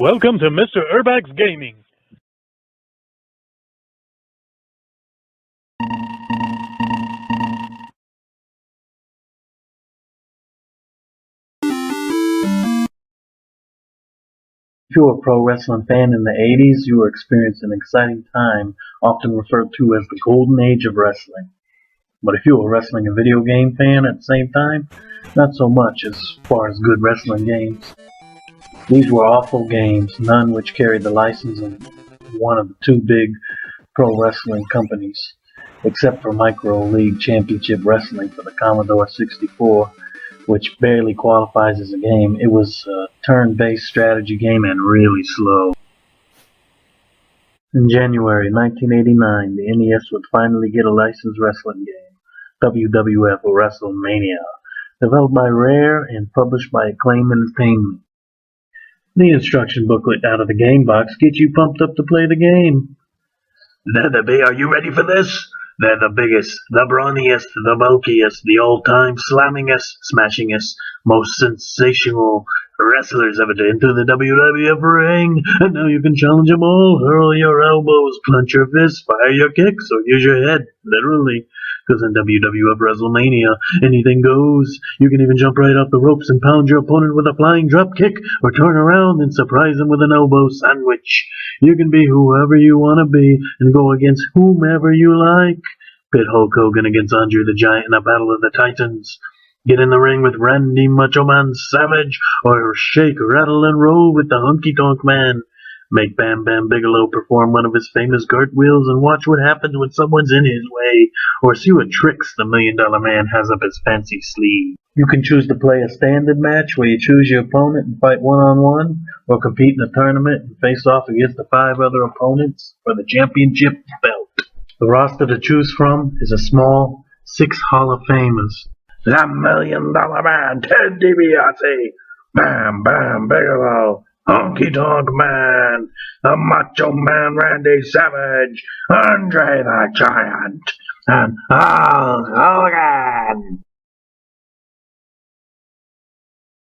Welcome to Mr. Erbac's Gaming. If you were a pro wrestling fan in the 80s, you were experiencing an exciting time, often referred to as the golden age of wrestling. But if you were a wrestling and video game fan at the same time, not so much as far as good wrestling games. These were awful games, none which carried the license of one of the two big pro wrestling companies, except for Micro League Championship Wrestling for the Commodore 64, which barely qualifies as a game. It was a turn-based strategy game and really slow. In January 1989, the NES would finally get a licensed wrestling game, WWF WrestleMania, developed by Rare and published by Acclaim Entertainment. The instruction booklet out of the game box gets you pumped up to play the game. Are you ready for this? They're the biggest, the brawniest, the bulkiest, the all-time slammingest, smashingest, most sensational wrestlers ever to enter the WWF ring. And now you can challenge them all. Hurl your elbows, clench your fists, fire your kicks, or use your head, literally. Because in WWF WrestleMania, anything goes. You can even jump right off the ropes and pound your opponent with a flying drop kick, or turn around and surprise them with an elbow sandwich. You can be whoever you want to be and go against whomever you like. Pit Hulk Hogan against Andre the Giant in a battle of the Titans. Get in the ring with Randy Macho Man Savage, or shake, rattle, and roll with the Honky Tonk Man. Make Bam Bam Bigelow perform one of his famous cartwheels and watch what happens when someone's in his way, or see what tricks the $1 Million Man has up his fancy sleeve. You can choose to play a standard match where you choose your opponent and fight one-on-one, or compete in a tournament and face off against the 5 other opponents for the championship belt. The roster to choose from is a small 6 Hall of Famers. The $1 Million Man, Ted DiBiase, Bam Bam Bigelow, Honky Tonk Man, the Macho Man Randy Savage, Andre the Giant, and Hulk Hogan.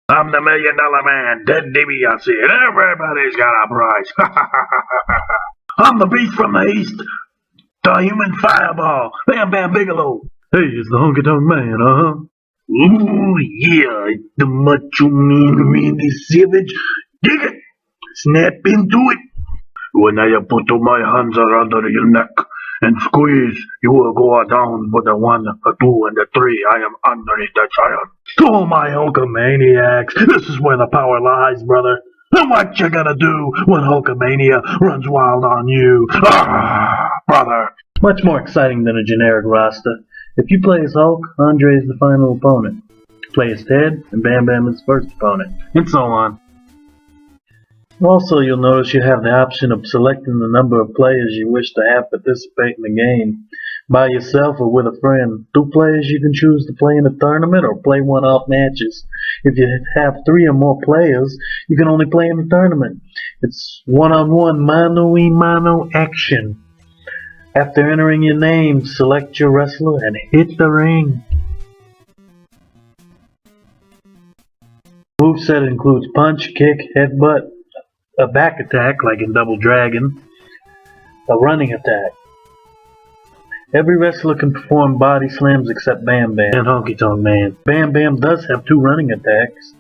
I'm the $1 Million Man, Ted DiBiase, and everybody's got a prize. I'm the Beast from the East, the Human Fireball, Bam Bam Bigelow. Hey, it's the Honky Tonk Man, Ooh, yeah, it's the Macho Man Randy Savage. Dig it! Snap into it! When I put my hands around your neck and squeeze, you will go down for the 1, the 2, and the 3. I am Andre the Giant. Oh, my Hulkamaniacs! This is where the power lies, brother. And what you gonna do when Hulkamania runs wild on you? Ah, brother! Much more exciting than a generic roster. If you play as Hulk, Andre is the final opponent. Play as Ted, and Bam Bam is the first opponent, and so on. Also, you'll notice you have the option of selecting the number of players you wish to have participate in the game, by yourself or with a friend. 2 players you can choose to play in a tournament or play one-off matches. If you have 3 or more players, you can only play in the tournament. It's one-on-one, mano-a-mano action. After entering your name, select your wrestler and hit the ring. Moveset includes punch, kick, headbutt, a back attack like in Double Dragon, a running attack. Every wrestler can perform body slams except Bam Bam and Honky Tonk Man. Bam Bam does have 2 running attacks.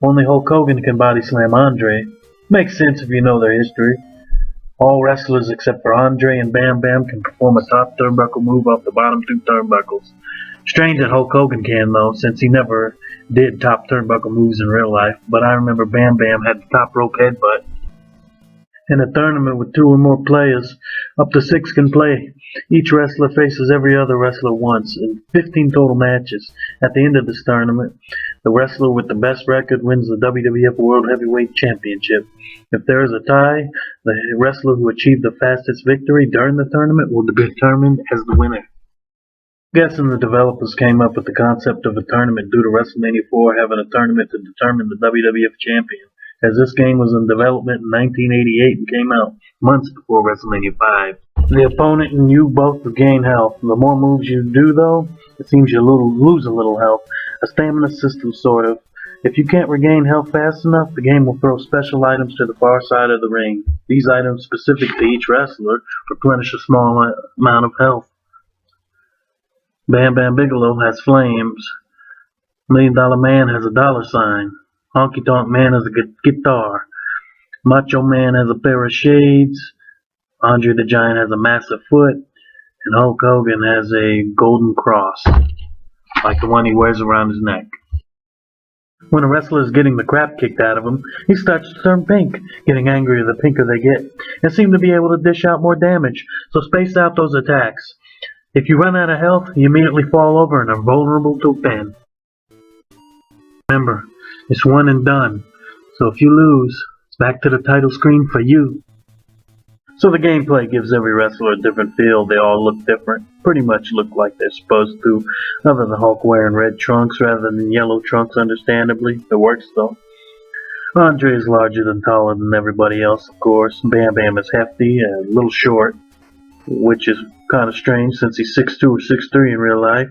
Only Hulk Hogan can body slam Andre. Makes sense if you know their history. All wrestlers except for Andre and Bam Bam can perform a top turnbuckle move off the bottom 2 turnbuckles. Strange that Hulk Hogan can though, since he never did top turnbuckle moves in real life, but I remember Bam Bam had the top rope headbutt. In a tournament with 2 or more players, up to 6 can play. Each wrestler faces every other wrestler once, in 15 total matches. At the end of this tournament, the wrestler with the best record wins the WWF World Heavyweight Championship. If there is a tie, the wrestler who achieved the fastest victory during the tournament will be determined as the winner. I'm guessing the developers came up with the concept of a tournament due to WrestleMania 4 having a tournament to determine the WWF champion, as this game was in development in 1988 and came out months before WrestleMania 5. The opponent and you both regain health. The more moves you do though, it seems you lose a little health. A stamina system sort of. If you can't regain health fast enough, the game will throw special items to the far side of the ring. These items, specific to each wrestler, replenish a small amount of health. Bam Bam Bigelow has flames. $1 Million Man has a dollar sign. Honky Tonk Man has a guitar. Macho Man has a pair of shades. Andre the Giant has a massive foot. And Hulk Hogan has a golden cross, like the one he wears around his neck. When a wrestler is getting the crap kicked out of him, he starts to turn pink, getting angrier the pinker they get, and seem to be able to dish out more damage, so space out those attacks. If you run out of health, you immediately fall over and are vulnerable to a pin. Remember, it's one and done, so if you lose, it's back to the title screen for you. So the gameplay gives every wrestler a different feel. They all look different, pretty much look like they're supposed to, other than Hulk wearing red trunks rather than yellow trunks, understandably. It works though. Andre is larger than taller than everybody else, of course. Bam Bam is hefty and a little short, which is kind of strange since he's 6'2" or 6'3" in real life.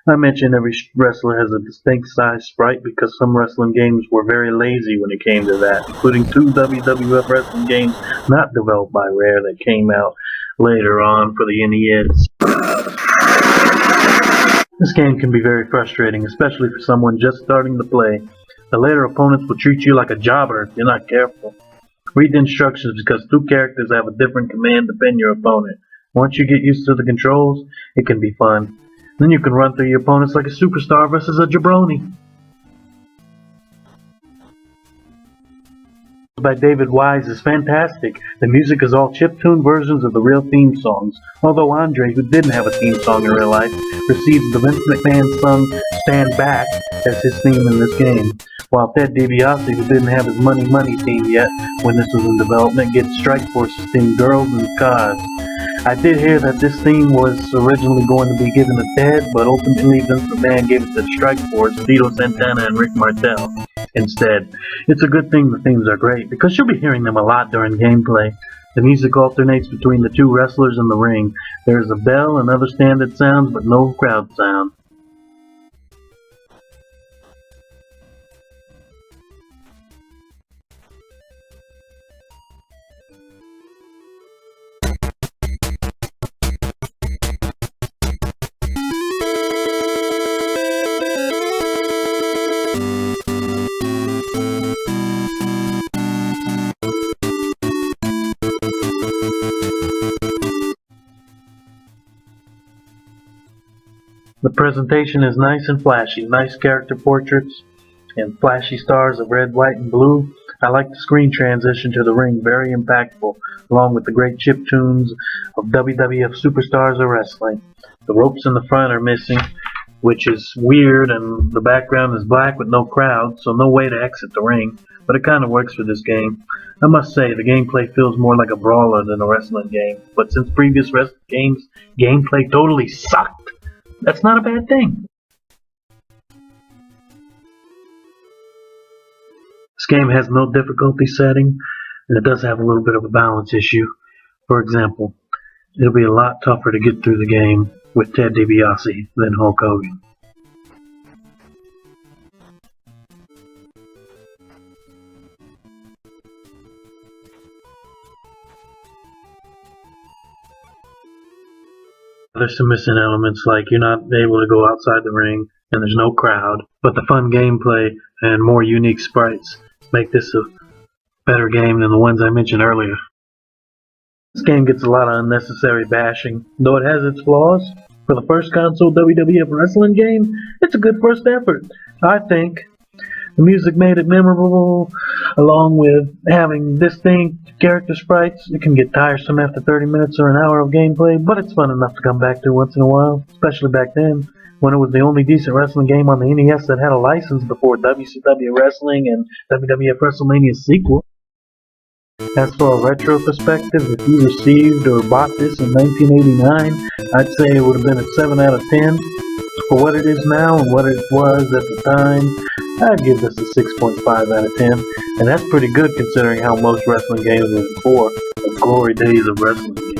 I mentioned every wrestler has a distinct size sprite because some wrestling games were very lazy when it came to that, including 2 WWF wrestling games not developed by Rare that came out later on for the NES. This game can be very frustrating, especially for someone just starting to play. The later opponents will treat you like a jobber if you're not careful. Read the instructions because 2 characters have a different command to pin your opponent. Once you get used to the controls, it can be fun. Then you can run through your opponents like a superstar versus a jabroni. By David Wise is fantastic. The music is all chiptune versions of the real theme songs, although Andre, who didn't have a theme song in real life, receives the Vince McMahon sung Stand Back as his theme in this game, while Ted DiBiase, who didn't have his Money Money theme yet when this was in development, gets Strikeforce's theme Girls and Cars. I did hear that this theme was originally going to be given to Ted, but ultimately Vince McMahon gave it to Strikeforce, Tito Santana, and Rick Martel instead. It's a good thing the themes are great, because you'll be hearing them a lot during gameplay. The music alternates between the 2 wrestlers in the ring. There is a bell and other standard sounds, but no crowd sound. The presentation is nice and flashy, nice character portraits and flashy stars of red, white, and blue. I like the screen transition to the ring, very impactful, along with the great chip tunes of WWF Superstars of Wrestling. The ropes in the front are missing, which is weird, and the background is black with no crowd, so no way to exit the ring, but it kind of works for this game. I must say, the gameplay feels more like a brawler than a wrestling game, but since previous wrestling games' gameplay totally sucked, that's not a bad thing. This game has no difficulty setting, and it does have a little bit of a balance issue. For example, it'll be a lot tougher to get through the game with Ted DiBiase than Hulk Hogan. There's some missing elements, like you're not able to go outside the ring, and there's no crowd, but the fun gameplay and more unique sprites make this a better game than the ones I mentioned earlier. This game gets a lot of unnecessary bashing, though it has its flaws. For the first console WWF wrestling game, it's a good first effort, I think. The music made it memorable, along with having distinct character sprites. It can get tiresome after 30 minutes or an hour of gameplay, but it's fun enough to come back to once in a while, especially back then, when it was the only decent wrestling game on the NES that had a license before WCW Wrestling and WWF WrestleMania sequel. As for a retro perspective, if you received or bought this in 1989, I'd say it would have been a 7 out of 10. For what it is now and what it was at the time, I'd give this a 6.5 out of 10, and that's pretty good considering how most wrestling games were before, the glory days of wrestling games.